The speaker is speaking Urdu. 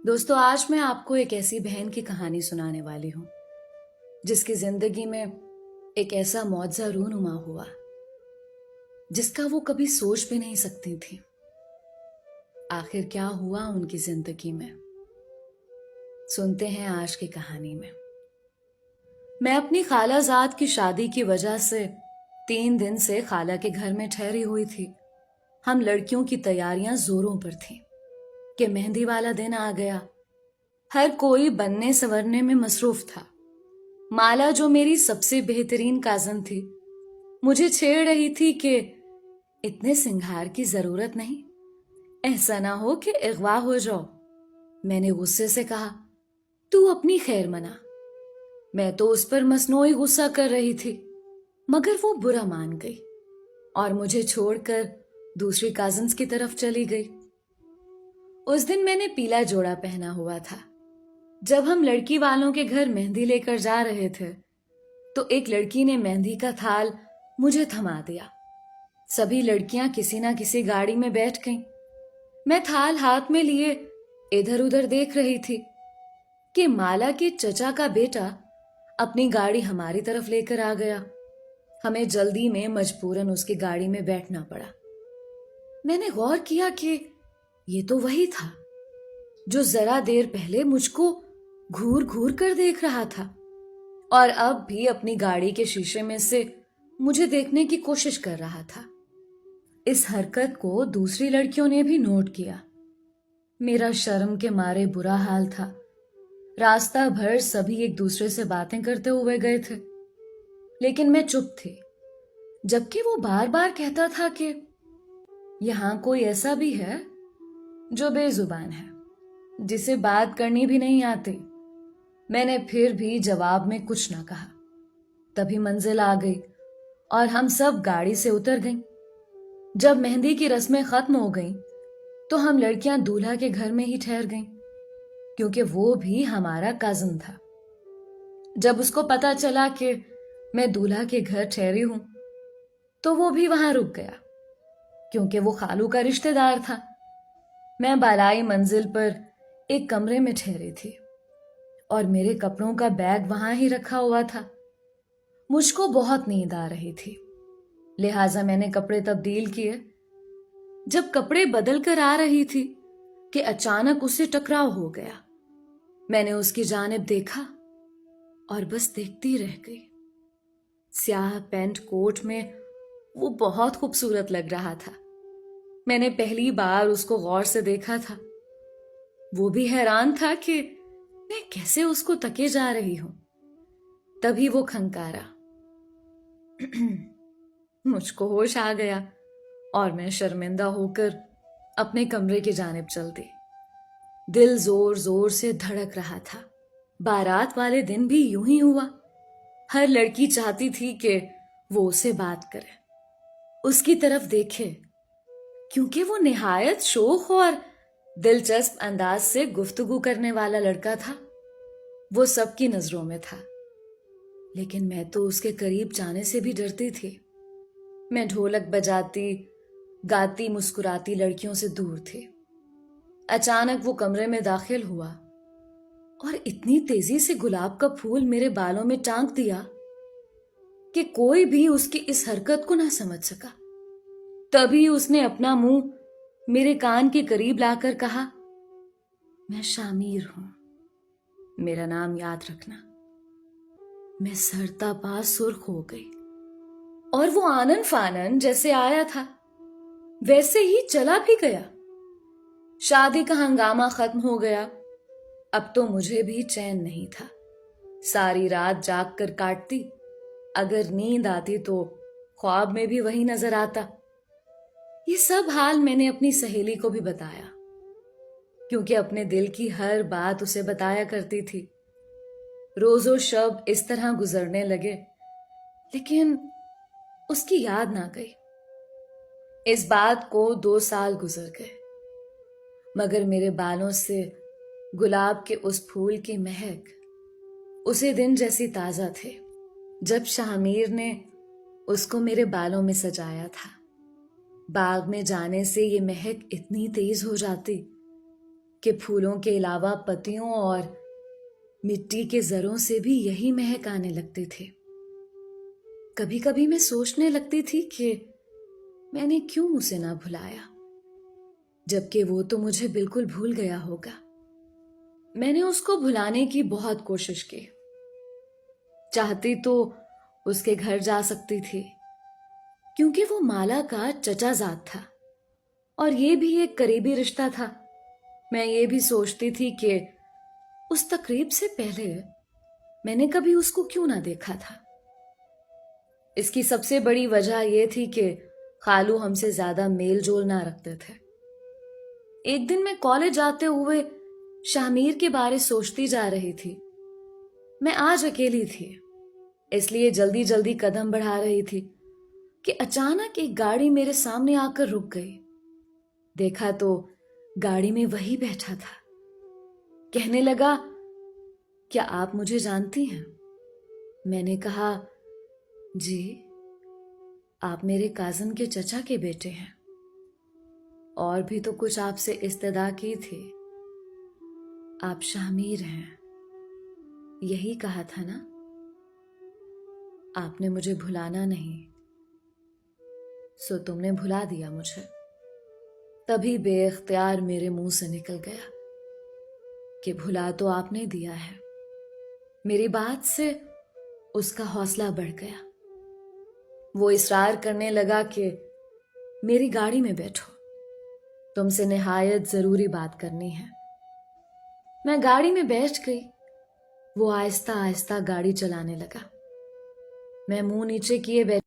دوستو آج میں آپ کو ایک ایسی بہن کی کہانی سنانے والی ہوں جس کی زندگی میں ایک ایسا معجزہ رونما ہوا جس کا وہ کبھی سوچ بھی نہیں سکتی تھی۔ آخر کیا ہوا ان کی زندگی میں، سنتے ہیں آج کی کہانی میں۔ میں اپنی خالہ زاد کی شادی کی وجہ سے 3 دن سے خالہ کے گھر میں ٹھہری ہوئی تھی۔ ہم لڑکیوں کی تیاریاں زوروں پر تھیں کہ مہندی والا دن آ گیا۔ ہر کوئی بننے سنورنے میں مصروف تھا۔ مالا جو میری سب سے بہترین کازن تھی مجھے چھیڑ رہی تھی کہ اتنے سنگھار کی ضرورت نہیں، ایسا نہ ہو کہ اغوا ہو جاؤ۔ میں نے غصے سے کہا تو اپنی خیر منا۔ میں تو اس پر مصنوعی غصہ کر رہی تھی مگر وہ برا مان گئی اور مجھے چھوڑ کر دوسری کازنز کی طرف چلی گئی۔ اس دن میں نے پیلا جوڑا پہنا ہوا تھا۔ جب ہم لڑکی والوں کے گھر مہندی لے کر جا رہے تھے تو ایک لڑکی نے مہندی کا تھال مجھے تھما دیا۔ سبھی لڑکیاں کسی نہ کسی گاڑی میں بیٹھ گئیں۔ میں تھال ہاتھ میں لیے ادھر ادھر دیکھ رہی تھی کہ مالا کے چچا کا بیٹا اپنی گاڑی ہماری طرف لے کر آ گیا۔ ہمیں جلدی میں مجبوراً اس کی گاڑی میں بیٹھنا پڑا۔ میں نے غور کیا کہ یہ تو وہی تھا جو ذرا دیر پہلے مجھ کو گھور گھور کر دیکھ رہا تھا اور اب بھی اپنی گاڑی کے شیشے میں سے مجھے دیکھنے کی کوشش کر رہا تھا۔ اس حرکت کو دوسری لڑکیوں نے بھی نوٹ کیا۔ میرا شرم کے مارے برا حال تھا۔ راستہ بھر سبھی ایک دوسرے سے باتیں کرتے ہوئے گئے تھے لیکن میں چپ تھی، جبکہ وہ بار بار کہتا تھا کہ یہاں کوئی ایسا بھی ہے جو بے زبان ہے، جسے بات کرنی بھی نہیں آتی۔ میں نے پھر بھی جواب میں کچھ نہ کہا۔ تبھی منزل آ گئی اور ہم سب گاڑی سے اتر گئیں۔ جب مہندی کی رسمیں ختم ہو گئیں تو ہم لڑکیاں دولہا کے گھر میں ہی ٹھہر گئیں کیونکہ وہ بھی ہمارا کازن تھا۔ جب اس کو پتا چلا کہ میں دولہا کے گھر ٹھہری ہوں تو وہ بھی وہاں رک گیا کیونکہ وہ خالو کا رشتہ دار تھا۔ میں بالائی منزل پر ایک کمرے میں ٹھہری تھی اور میرے کپڑوں کا بیگ وہاں ہی رکھا ہوا تھا۔ مجھ کو بہت نیند آ رہی تھی، لہٰذا میں نے کپڑے تبدیل کیے۔ جب کپڑے بدل کر آ رہی تھی کہ اچانک اس سے ٹکراؤ ہو گیا۔ میں نے اس کی جانب دیکھا اور بس دیکھتی رہ گئی۔ سیاہ پینٹ کوٹ میں وہ بہت خوبصورت لگ رہا تھا۔ میں نے پہلی بار اس کو غور سے دیکھا تھا۔ وہ بھی حیران تھا کہ میں کیسے اس کو تکے جا رہی ہوں۔ تبھی وہ کھنکارا۔ مجھ کو ہوش آ گیا اور میں شرمندہ ہو کر اپنے کمرے کی جانب چل دی۔ دل زور زور سے دھڑک رہا تھا۔ بارات والے دن بھی یوں ہی ہوا۔ ہر لڑکی چاہتی تھی کہ وہ اسے بات کرے، اس کی طرف دیکھے، کیونکہ وہ نہایت شوخ اور دلچسپ انداز سے گفتگو کرنے والا لڑکا تھا۔ وہ سب کی نظروں میں تھا، لیکن میں تو اس کے قریب جانے سے بھی ڈرتی تھی۔ میں ڈھولک بجاتی، گاتی، مسکراتی لڑکیوں سے دور تھی۔ اچانک وہ کمرے میں داخل ہوا اور اتنی تیزی سے گلاب کا پھول میرے بالوں میں ٹانک دیا کہ کوئی بھی اس کی اس حرکت کو نہ سمجھ سکا۔ تبھی اس نے اپنا منہ میرے کان کے قریب لا کر کہا، میں شامیر ہوں، میرا نام یاد رکھنا۔ میں سرتا پا سرخ ہو گئی اور وہ آنن فانن جیسے آیا تھا ویسے ہی چلا بھی گیا۔ شادی کا ہنگامہ ختم ہو گیا۔ اب تو مجھے بھی چین نہیں تھا۔ ساری رات جاگ کر کاٹتی، اگر نیند آتی تو خواب میں بھی وہی نظر آتا۔ یہ سب حال میں نے اپنی سہیلی کو بھی بتایا کیونکہ اپنے دل کی ہر بات اسے بتایا کرتی تھی۔ روز و شب اس طرح گزرنے لگے لیکن اس کی یاد نہ گئی۔ اس بات کو 2 سال گزر گئے مگر میرے بالوں سے گلاب کے اس پھول کی مہک اسی دن جیسی تازہ تھے جب شامیر نے اس کو میرے بالوں میں سجایا تھا۔ باغ میں جانے سے یہ مہک اتنی تیز ہو جاتی کہ پھولوں کے علاوہ پتیوں اور مٹی کے ذروں سے بھی یہی مہک آنے لگتے تھے۔ کبھی کبھی میں سوچنے لگتی تھی کہ میں نے کیوں اسے نہ بھلایا، جبکہ وہ تو مجھے بالکل بھول گیا ہوگا۔ میں نے اس کو بھلانے کی بہت کوشش کی، چاہتی تو اس کے گھر جا سکتی تھی، کیونکہ وہ مالا کا چچا زاد تھا اور یہ بھی ایک قریبی رشتہ تھا۔ میں یہ بھی سوچتی تھی کہ اس تقریب سے پہلے میں نے کبھی اس کو کیوں نہ دیکھا تھا۔ اس کی سب سے بڑی وجہ یہ تھی کہ خالو ہم سے زیادہ میل جول نہ رکھتے تھے۔ ایک دن میں کالج جاتے ہوئے شامیر کے بارے سوچتی جا رہی تھی۔ میں آج اکیلی تھی، اس لیے جلدی جلدی قدم بڑھا رہی تھی کہ اچانک ایک گاڑی میرے سامنے آ کر رک گئی۔ دیکھا تو گاڑی میں وہی بیٹھا تھا۔ کہنے لگا، کیا آپ مجھے جانتی ہیں؟ میں نے کہا، جی، آپ میرے کازن کے چچا کے بیٹے ہیں، اور بھی تو کچھ آپ سے استدعا کی تھی۔ آپ شامیر ہیں، یہی کہا تھا نا؟ آپ نے مجھے بھلانا نہیں، سو تم نے بھلا دیا مجھے۔ تبھی بے اختیار میرے منہ سے نکل گیا کہ بھلا تو آپ نے دیا ہے۔ میری بات سے اس کا حوصلہ بڑھ گیا۔ وہ اصرار کرنے لگا کہ میری گاڑی میں بیٹھو، تم سے نہایت ضروری بات کرنی ہے۔ میں گاڑی میں بیٹھ گئی۔ وہ آہستہ آہستہ گاڑی چلانے لگا۔ میں منہ نیچے کیے بیٹھ